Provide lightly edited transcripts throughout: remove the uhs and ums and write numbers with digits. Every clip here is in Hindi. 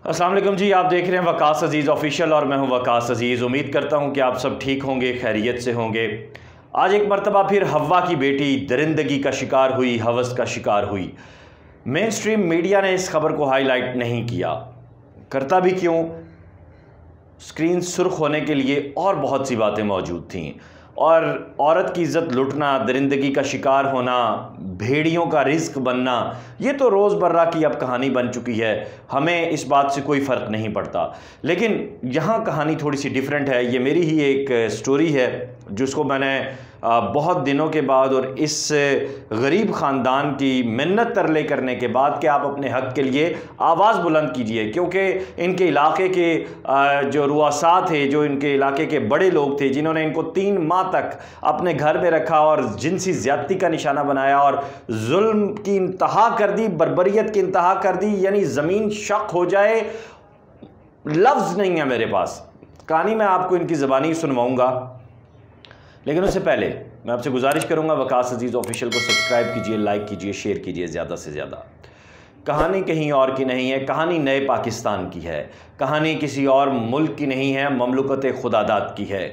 अस्सलाम वालेकुम जी, आप देख रहे हैं वकास अज़ीज़ ऑफिशियल और मैं हूं वकास अज़ीज़। उम्मीद करता हूं कि आप सब ठीक होंगे, खैरियत से होंगे। आज एक मरतबा फिर हव्वा की बेटी दरिंदगी का शिकार हुई, हवस का शिकार हुई। मेन स्ट्रीम मीडिया ने इस खबर को हाईलाइट नहीं किया, करता भी क्यों, स्क्रीन सुर्ख होने के लिए और बहुत सी बातें मौजूद थीं। और औरत की इज़्ज़त लुटना, दरिंदगी का शिकार होना, भेड़ियों का रिज़्क बनना, ये तो रोज़मर्रा की अब कहानी बन चुकी है। हमें इस बात से कोई फ़र्क नहीं पड़ता। लेकिन यहाँ कहानी थोड़ी सी डिफरेंट है। ये मेरी ही एक स्टोरी है जिसको मैंने बहुत दिनों के बाद और इस गरीब ख़ानदान की मिन्नत तरले करने के बाद कि आप अपने हक़ के लिए आवाज़ बुलंद कीजिए, क्योंकि इनके इलाके के जो रुआसा थे, जो इनके इलाके के बड़े लोग थे, जिन्होंने इनको 3 माह तक अपने घर में रखा और जिनसी ज़्यादती का निशाना बनाया और जुल्म की इंतहा कर दी, बर्बरियत की इंतहा कर दी, यानी ज़मीन शक हो जाए, लफ्ज़ नहीं है मेरे पास। कहानी मैं आपको इनकी ज़बानी सुनवाऊँगा, लेकिन उससे पहले मैं आपसे गुजारिश करूंगा वकास अज़ीज़ ऑफिशियल को सब्सक्राइब कीजिए, लाइक कीजिए, शेयर कीजिए ज़्यादा से ज़्यादा। कहानी कहीं और की नहीं है, कहानी नए पाकिस्तान की है, कहानी किसी और मुल्क की नहीं है, ममलुकत खुदादाद की है।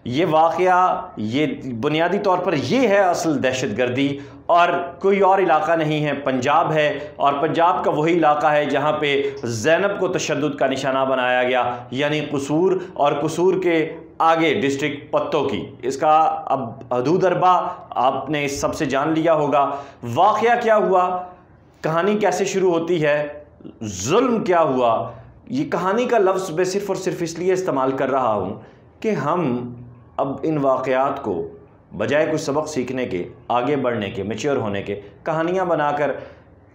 ये वाक़या, ये बुनियादी तौर पर ये है असल दहशतगर्दी, और कोई और इलाका नहीं है, पंजाब है। और पंजाब का वही इलाका है जहाँ पे ज़ैनब को तशद्दुद का निशाना बनाया गया, यानी कसूर, और कसूर के आगे डिस्ट्रिक्ट पत्तों की। इसका अब हदूद अरबा आपने इस सबसे जान लिया होगा। वाक़या क्या हुआ, कहानी कैसे शुरू होती है, जुल्म क्या हुआ, ये कहानी का लफ्ज़ मैं सिर्फ़ और सिर्फ इसलिए इस्तेमाल कर रहा हूँ कि हम अब इन वाक़यात को बजाय कुछ सबक सीखने के, आगे बढ़ने के, मैच्योर होने के, कहानियाँ बनाकर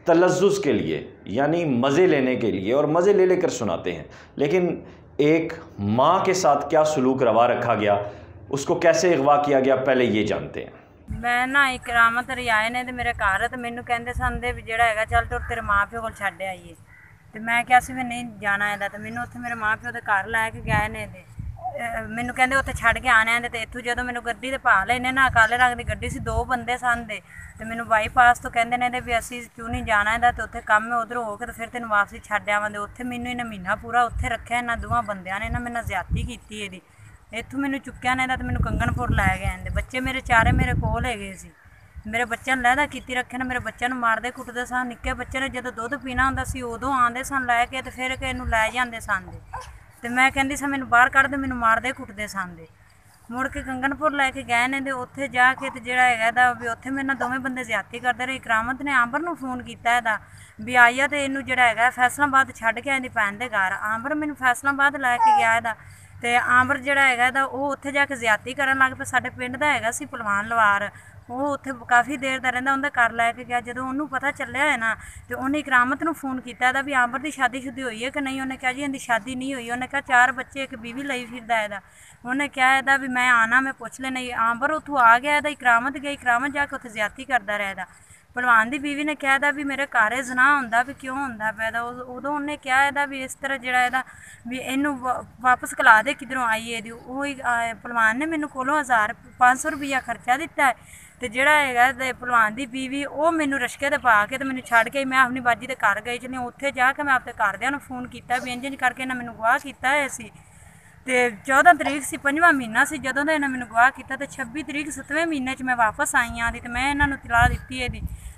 तलज़्ज़ुज़ के लिए, यानी मज़े लेने के लिए, और मज़े ले लेकर सुनाते हैं। लेकिन एक माँ के साथ क्या सलूक रवा रखा गया, उसको कैसे अगवा किया गया, पहले ये जानते हैं। मैं ना इकरामत रियाए ने मेरे घर तो मैनू कहते सन भी जोड़ा है चल तुर तेरे माँ प्यो को छड्ड आईए, तो मैं क्या भी नहीं जाना है, तो मैनू उत्थे मेरे माँ प्यो के घर लैके गए ने, मैनू कहते उत्थे छड्ड के आने तो इत्थों जो मैनू गड्डी ते पा लेने ना, काले रंग की गड्डी सी, 2 बंदे सन दे, तो मैनू बाईपास तो कहते ने भी असी क्यों नहीं जाना है, तो उत्थे कम है उधर होके तो फिर तेन वापसी छड्ड आवांगे। उत्थे मैनू इन्हें महीना पूरा उत्थे रखे, इन्होंने 2 बंदियां ने मेरे नाल ज़्यादती कीती है। इत्थों मैनू चुक्या ने तो मैनू कंगनपुर लै गए। बच्चे मेरे चारे मेरे कोल है सी, मेरे बच्चों ने लैदा की रखे ने, मेरे बच्चों को मारते कुटते सन। निक्के बच्चे ने जो दुध पीना होंदा सी उदों आते सन लैके, तो फिर इनू लै जाते सन, तो मैं कहती सी मैनू बाहर कढ़ दे, मैनू मारते कुटते सन। मुड़ के कंगनपुर लैके गए ने, तो उत्थे जाके तो जोड़ा है भी उत्थे मेरे नाल 2 बंदे ज़्यादती करते रहे। इकरामत ने आंबर नूं फोन किया भी आई आ, तो इनू जोड़ा है फैसलाबाद छड्ड के आंदी भैन दे घर। आंबर मैनू फैसलाबाद लैके गया तो आंबर जोड़ा है वो उत्थे जाके ज़्यादती करन लग पे। साडे पिंड दा हैगा सी पलवान लवार, वो उत्थे काफ़ी देर दा रहिंदा, उहदे घर लैके गया। जदों उन्होंने पता चलिया है ना, तो उन्हें इकरामत नूं फोन किया भी आंबर की शादी हुई है कि नहीं। उन्हें कहा जी इनकी शादी नहीं हुई। उन्हें कहा 4 बच्चे, एक बीवी लई फिरदा है। उन्हें कहा भी मैं आना, मैं पुछ लेना। आंबर उत्थों आ गया, इकरामत गया, इकरामत जाके उत्थे ज़्यादती करता रहा। भलवान की बीवी ने कहा भी मेरे घर जना होंदा भी क्यों होंदा पैदा। उदों उन्हें कहा भी इस तरह जोड़ा भी इनू वापस कला दे किधरों आई है। भलवान ने मैनू कोलों 1500 रुपया खर्चा दिता है, तो जोड़ा है भलवान की बीवी वो मैनू रश्के ते पा के तो मैनू छड्ड के मैं अपनी बाजी के घर गई चली। उत्थे जाके मैं अपने घरदियां नूं फोन किया भी इंज करके इन्हें मैनू गवाह किया है सी। तो 14 तरीक से 5वां महीना से जदों इन्हें मैनू गवाह किया, तो 26 तरीक 7वें महीने मैं वापस आई हाँ। तो मैं इन्होंने तलाह दी है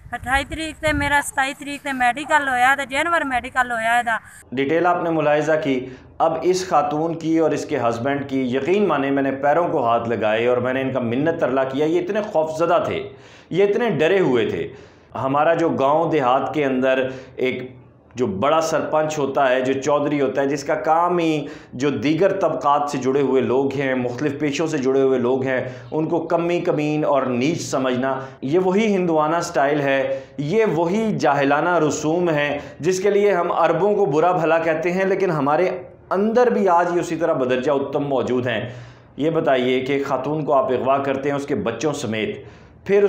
28 तरीक से मेरा 27 तरीक से मैडिकल होया, जनवरी मैडिकल होया। डिटेल आपने मुलाहिजा की। अब इस खातून की और इसके हस्बैंड की, यकीन माने मैंने पैरों को हाथ लगाए और मैंने इनका मिन्नत तरला किया। ये इतने खौफजदा थे, ये इतने डरे हुए थे। हमारा जो गांव देहात के अंदर एक जो बड़ा सरपंच होता है, जो चौधरी होता है, जिसका काम ही जो दीगर तबकात से जुड़े हुए लोग हैं, मुख्तलिफ़ पेशों से जुड़े हुए लोग हैं, उनको कमी कमीन और नीच समझना, ये वही हिंदुआना स्टाइल है, ये वही जाहिलाना रसूम है जिसके लिए हम अरबों को बुरा भला कहते हैं, लेकिन हमारे अंदर भी आज ही उसी तरह बदरजा उत्तम मौजूद हैं। ये बताइए कि खातून को आप अगवा करते हैं उसके बच्चों समेत, फिर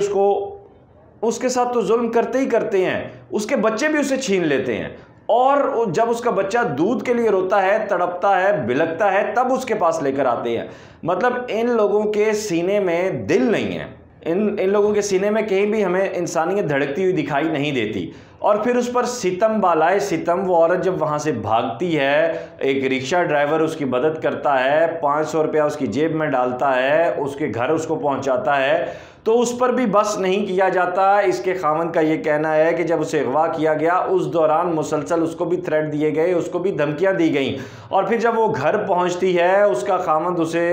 उसके साथ तो जुल्म करते ही करते हैं, उसके बच्चे भी उसे छीन लेते हैं, और जब उसका बच्चा दूध के लिए रोता है, तड़पता है, बिलखता है, तब उसके पास लेकर आते हैं। मतलब इन लोगों के सीने में दिल नहीं है, इन लोगों के सीने में कहीं भी हमें इंसानियत धड़कती हुई दिखाई नहीं देती। और फिर उस पर सितम बालाए सितम, वो औरत जब वहाँ से भागती है, एक रिक्शा ड्राइवर उसकी मदद करता है, 500 रुपया उसकी जेब में डालता है, उसके घर उसको पहुँचाता है, तो उस पर भी बस नहीं किया जाता। इसके खामन का ये कहना है कि जब उसे अगवा किया गया उस दौरान मुसलसल उसको भी थ्रेट दिए गए, उसको भी धमकियाँ दी गई, और फिर जब वो घर पहुँचती है उसका खामन उसे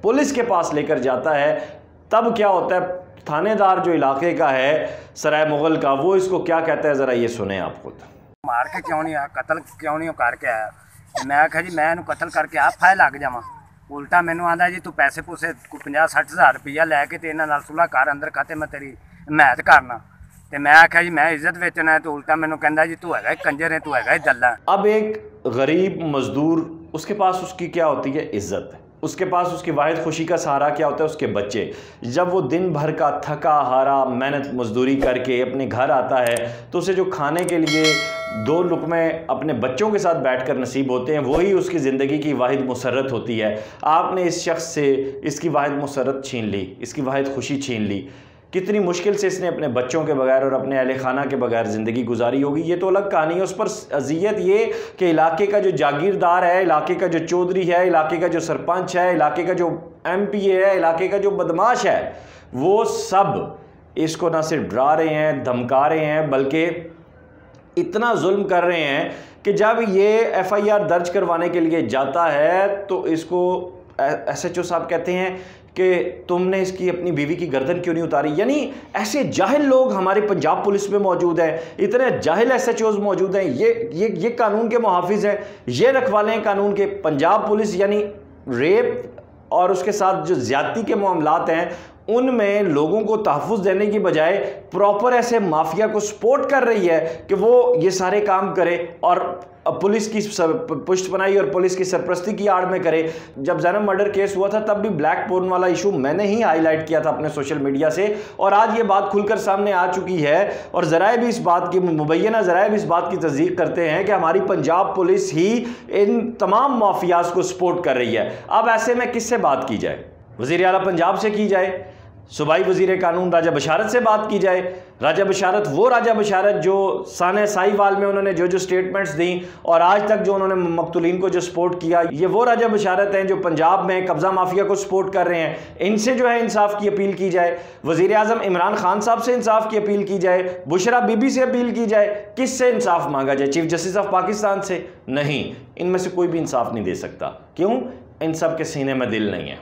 पुलिस के पास लेकर जाता है, तब क्या होता है, थानेदार जो इलाके का है सराय मुगल का, वो इसको क्या कहता है, ज़रा ये सुने आप खुद। मार के क्यों नहीं आया, कतल क्यों नहीं करके आया? मैं आख्या जी मैं इन्हू कतल करके आप फाय लग जावा। उल्टा मैनू आंदा जी तू पैसे पूसे 50-60 हज़ार रुपया लैके ते इन्हां नाल सुलह कर, अंदर खाते मैं तेरी हिमायत करना। तो मैं आख्या जी मैं इज्जत बेचना है, तो उल्टा मैनू कहंदा जी तू है कंजर है, तू है दल्ला। अब एक गरीब मजदूर, उसके पास उसकी क्या होती है, इज्जत। उसके पास उसकी वाहिद खुशी का सहारा क्या होता है, उसके बच्चे। जब वो दिन भर का थका हारा मेहनत मजदूरी करके अपने घर आता है तो उसे जो खाने के लिए 2 लुक़मे अपने बच्चों के साथ बैठकर नसीब होते हैं, वही उसकी ज़िंदगी की वाहिद मुसर्रत होती है। आपने इस शख्स से इसकी वाहिद मुसर्रत छीन ली, इसकी वाहिद खुशी छीन ली। कितनी मुश्किल से इसने अपने बच्चों के बगैर और अपने अहले खाना के बगैर ज़िंदगी गुजारी होगी, ये तो अलग कहानी है। उस पर अजियत ये कि इलाके का जो जागीरदार है, इलाके का जो चौधरी है, इलाके का जो सरपंच है, इलाके का जो MPA है, इलाके का जो बदमाश है, वो सब इसको ना सिर्फ डरा रहे हैं, धमका रहे हैं, बल्कि इतना जुल्म कर रहे हैं कि जब ये FIR दर्ज करवाने के लिए जाता है तो इसको SHO साहब कहते हैं कि तुमने इसकी अपनी बीवी की गर्दन क्यों नहीं उतारी। यानी ऐसे जाहिल लोग हमारे पंजाब पुलिस में मौजूद हैं, इतने जाहिल SHOs मौजूद हैं, ये कानून के मुहाफिज हैं, ये रखवाले हैं कानून के। पंजाब पुलिस यानी रेप और उसके साथ जो ज़्यादती के मामलात हैं उनमें लोगों को तहफ़्फ़ुज़ देने की बजाय प्रॉपर ऐसे माफिया को सपोर्ट कर रही है कि वो ये सारे काम करे और पुलिस की पुष्टपनाही और पुलिस की सरपरस्ती की आड़ में करे। जब ज़ैनब मर्डर केस हुआ था तब भी ब्लैक पोर्न वाला इशू मैंने ही हाईलाइट किया था अपने सोशल मीडिया से, और आज ये बात खुलकर सामने आ चुकी है और ज़राए भी इस बात की मुबैना ज़राए भी इस बात की तस्दीक करते हैं कि हमारी पंजाब पुलिस ही इन तमाम माफियाज को सपोर्ट कर रही है। अब ऐसे में किससे बात की जाए? वज़ीर आला पंजाब से की जाए, सूबाई वज़ीर कानून राजा बशारत से बात की जाए। राजा बशारत, वो राजा बशारत जो साने साहिवाल में उन्होंने जो स्टेटमेंट्स दी और आज तक जो उन्होंने मकतूलीन को जो सपोर्ट किया, ये वो राजा बशारत हैं जो पंजाब में कब्ज़ा माफिया को सपोर्ट कर रहे हैं। इनसे जो है इंसाफ की अपील की जाए, वज़ीर आज़म इमरान खान साहब से इंसाफ की अपील की जाए, बुशरा बीबी से अपील की जाए। किससे इंसाफ मांगा जाए? चीफ जस्टिस ऑफ पाकिस्तान से? नहीं, इनमें से कोई भी इंसाफ नहीं दे सकता। क्यों? इन सब के सीने में दिल नहीं है।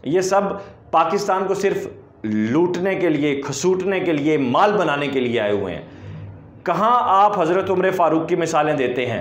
ये सब पाकिस्तान को सिर्फ लूटने के लिए, खसूटने के लिए, माल बनाने के लिए आए हुए हैं। कहाँ आप हज़रत उमर फ़ारूक की मिसालें देते हैं?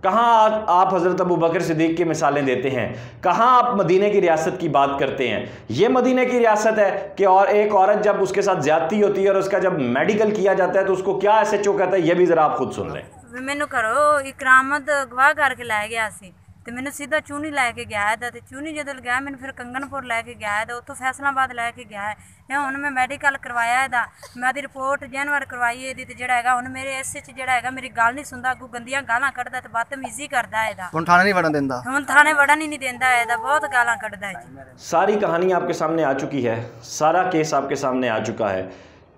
कहाँ आप हज़रत अबू बकर सिद्दीक़ की मिसालें देते हैं? कहाँ आप मदीने की रियासत की बात करते हैं? ये मदीने की रियासत है कि और एक औरत जब उसके साथ ज़्यादती होती है और उसका जब मेडिकल किया जाता है तो उसको क्या SHO कहता है, ये भी ज़रा आप खुद सुन लें। मैनू करो इकरामत अगवा करके लै गया सी ਤੇ ਮੈਨੂੰ ਸਿੱਧਾ ਚੂਨੀ ਲੈ ਕੇ ਗਿਆ ਹੈ ਤੇ ਚੂਨੀ ਜਦੋਂ ਗਿਆ ਮੈਨੂੰ ਫਿਰ ਕੰਗਨਪੁਰ ਲੈ ਕੇ ਗਿਆ ਹੈ ਤੇ ਉੱਥੋਂ ਫੈਸਲਾਬਾਦ ਲੈ ਕੇ ਗਿਆ ਹੈ। ਇਹ ਹੁਣ ਮੈਂ ਮੈਡੀਕਲ ਕਰਵਾਇਆ ਇਹਦਾ, ਮੈਂ ਉਹਦੀ ਰਿਪੋਰਟ ਜਨਵਰ ਕਰਵਾਈ ਇਹਦੀ ਤੇ ਜਿਹੜਾ ਹੈਗਾ ਹੁਣ ਮੇਰੇ SH ਜਿਹੜਾ ਹੈਗਾ ਮੇਰੀ ਗੱਲ ਨਹੀਂ ਸੁਣਦਾ, ਅੱਗੋਂ ਗੰਦੀਆਂ ਗਾਲਾਂ ਕੱਢਦਾ ਤੇ ਬਦਤਮੀਜ਼ੀ ਕਰਦਾ ਇਹਦਾ। ਹੁਣ ਥਾਣੇ ਨਹੀਂ ਵੜਨ ਦਿੰਦਾ, ਹੁਣ ਥਾਣੇ ਵੜਨ ਹੀ ਨਹੀਂ ਦਿੰਦਾ ਇਹਦਾ, बहुत गालां ਕੱਢਦਾ है जी। सारी कहानी आपके सामने आ चुकी है, सारा केस आपके सामने आ चुका है।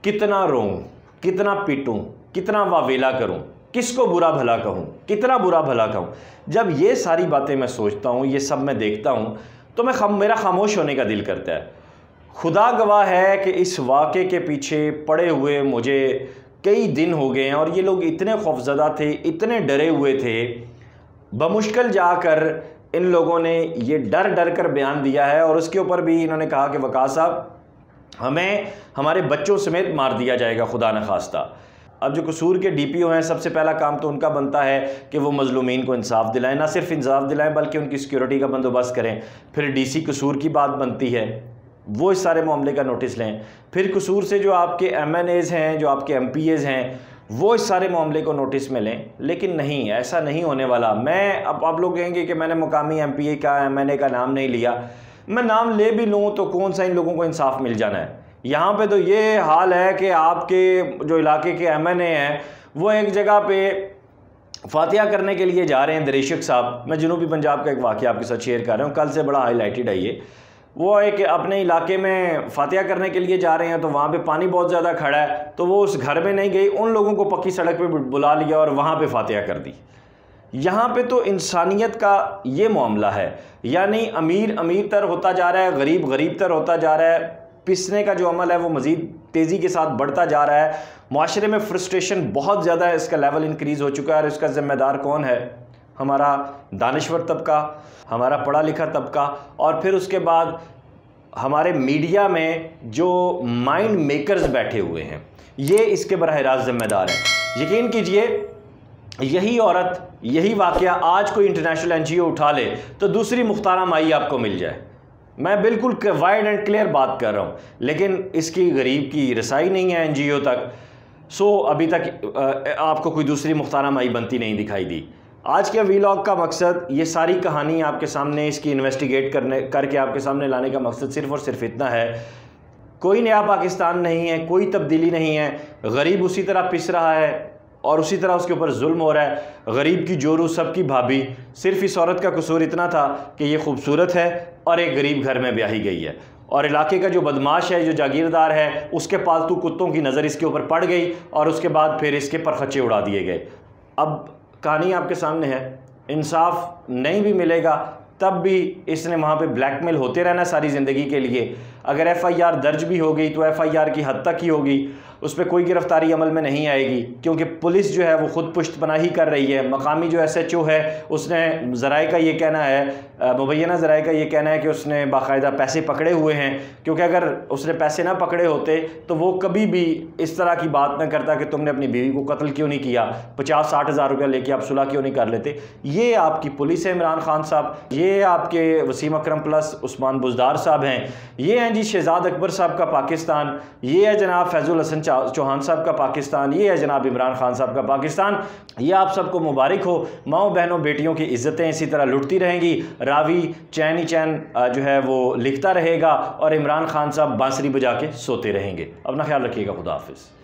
कितना रोऊं, कितना पीटूं, कितना वावेला करूं, किसको बुरा भला कहूँ, कितना बुरा भला कहूँ। जब ये सारी बातें मैं सोचता हूँ, ये सब मैं देखता हूँ तो मेरा खामोश होने का दिल करता है। खुदा गवाह है कि इस वाक़े के पीछे पड़े हुए मुझे कई दिन हो गए हैं और ये लोग इतने खौफज़दा थे, इतने डरे हुए थे। बमुश्किल जाकर इन लोगों ने ये डर डर कर बयान दिया है और उसके ऊपर भी इन्होंने कहा कि वकास साहब हमें हमारे बच्चों समेत मार दिया जाएगा खुदा न खास्ता। अब जो कसूर के DPO हैं, सबसे पहला काम तो उनका बनता है कि वो मज़लूमीन को इंसाफ दिलाएं, ना सिर्फ इंसाफ दिलाएं बल्कि उनकी सिक्योरिटी का बंदोबस्त करें। फिर DC कसूर की बात बनती है, वो इस सारे मामले का नोटिस लें। फिर कसूर से जो आपके MNAs हैं, जो आपके MPAs हैं, वो इस सारे मामले को नोटिस में लें। लेकिन नहीं, ऐसा नहीं होने वाला। मैं अब आप लोग कहेंगे कि मैंने मुकामी MPA का, MNA का नाम नहीं लिया। मैं नाम ले भी लूँ तो कौन सा इन लोगों को इंसाफ मिल जाना है? यहाँ पे तो ये हाल है कि आपके जो इलाके के MNA हैं वो एक जगह पे फातिहा करने के लिए जा रहे हैं। दरिशक साहब, मैं जनूबी पंजाब का एक वाक़या आपके साथ शेयर कर रहा हूँ, कल से बड़ा हाईलाइटेड है ये। वो एक अपने इलाके में फातिहा करने के लिए जा रहे हैं, तो वहाँ पे पानी बहुत ज़्यादा खड़ा है, तो वो उस घर में नहीं गई, उन लोगों को पक्की सड़क पे बुला लिया और वहाँ पे फातिहा कर दी। यहाँ पे तो इंसानियत का ये मामला है, यानी अमीर अमीर तर होता जा रहा है, गरीब गरीब तर होता जा रहा है, पिसने का जो अमल है वो मज़ीद तेज़ी के साथ बढ़ता जा रहा है। माशरे में फ्रस्ट्रेशन बहुत ज़्यादा है, इसका लेवल इंक्रीज़ हो चुका है। और इसका ज़िम्मेदार कौन है? हमारा दानिश्वर तबका, हमारा पढ़ा लिखा तबका, और फिर उसके बाद हमारे मीडिया में जो माइंड मेकर्स बैठे हुए हैं, ये इसके बराह रास्त ज़िम्मेदार हैं। यकीन कीजिए, यही औरत, यही वाक़या आज कोई इंटरनेशनल NGO उठा ले तो दूसरी मुख्तारा माई आपको मिल जाए। मैं बिल्कुल वाइड एंड क्लियर बात कर रहा हूँ, लेकिन इसकी गरीब की रसाई नहीं है NGO तक। सो अभी तक आपको कोई दूसरी मुख्तारा माई बनती नहीं दिखाई दी। आज के वीलॉग का मकसद, ये सारी कहानी आपके सामने, इसकी इन्वेस्टिगेट करके आपके सामने लाने का मकसद सिर्फ़ और सिर्फ इतना है, कोई नया पाकिस्तान नहीं है, कोई तब्दीली नहीं है। गरीब उसी तरह पिस रहा है और उसी तरह उसके ऊपर जुल्म हो रहा है। गरीब की जोरू, सबकी भाभी। सिर्फ इस औरत का कसूर इतना था कि ये खूबसूरत है और एक गरीब घर में ब्याही गई है, और इलाके का जो बदमाश है, जो जागीरदार है, उसके पालतू कुत्तों की नज़र इसके ऊपर पड़ गई और उसके बाद फिर इसके परखच्चे उड़ा दिए गए। अब कहानी आपके सामने है, इंसाफ नहीं भी मिलेगा तब भी इसने वहाँ पे ब्लैकमेल होते रहना सारी ज़िंदगी के लिए। अगर FIR दर्ज भी हो गई तो FIR की हद तक ही होगी, उस पर कोई गिरफ्तारी अमल में नहीं आएगी, क्योंकि पुलिस जो है वो ख़ुद पुश्तपनाही कर रही है। मकामी जो SHO है, उसने ज़राए का ये कहना है, मुबैना ज़राए का ये कहना है कि उसने बाकायदा पैसे पकड़े हुए हैं, क्योंकि अगर उसने पैसे ना पकड़े होते तो वो कभी भी इस तरह की बात ना करता कि तुमने अपनी बीवी को कत्ल क्यों नहीं किया, 50-60 हज़ार रुपया लेके आप सुलह क्यों नहीं कर लेते। ये आपकी पुलिस है इमरान खान साहब, ये आपके वसीम अकरम प्लस उस्मान बुज़दार साहब हैं, ये हैं जी शहजाद अकबर साहब का पाकिस्तान, ये है जनाब फैज़ुल हसन चौहान साहब का पाकिस्तान, ये है जनाब इमरान खान साहब का पाकिस्तान। ये आप सबको मुबारक हो। माओ बहनों बेटियों की इज़्ज़तें इसी तरह लुटती रहेंगी, रावी चैन ही चैन जो है वो लिखता रहेगा और इमरान खान साहब बांसुरी बजा के सोते रहेंगे। अपना ख्याल रखिएगा। खुदा हाफिज़।